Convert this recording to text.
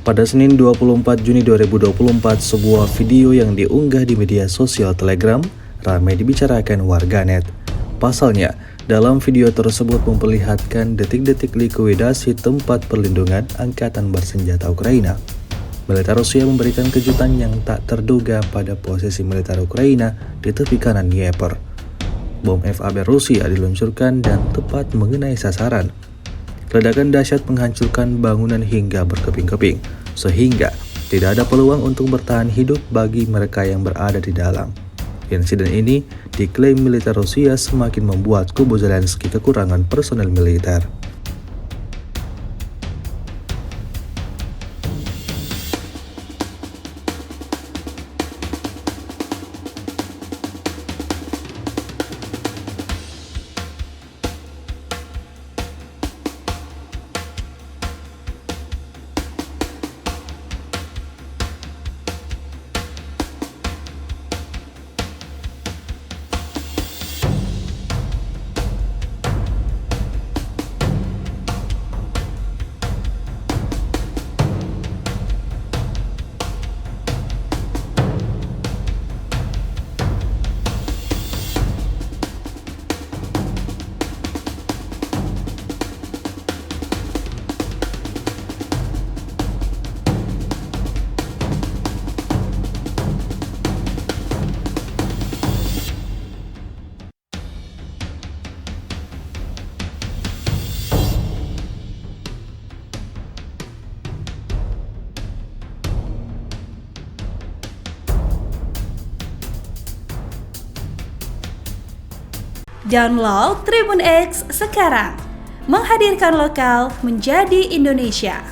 Pada Senin 24 Juni 2024, sebuah video yang diunggah di media sosial Telegram ramai dibicarakan warganet. Pasalnya, dalam video tersebut memperlihatkan detik-detik likuidasi tempat perlindungan Angkatan Bersenjata Ukraina. Militer Rusia memberikan kejutan yang tak terduga pada posisi militer Ukraina di tepi kanan Dnieper. Bom FAB Rusia diluncurkan dan tepat mengenai sasaran. Ledakan dahsyat menghancurkan bangunan hingga berkeping-keping, sehingga tidak ada peluang untuk bertahan hidup bagi mereka yang berada di dalam. Insiden ini diklaim militer Rusia semakin membuat kubu Zelensky kekurangan personel militer. Download Tribun X sekarang, menghadirkan lokal menjadi Indonesia.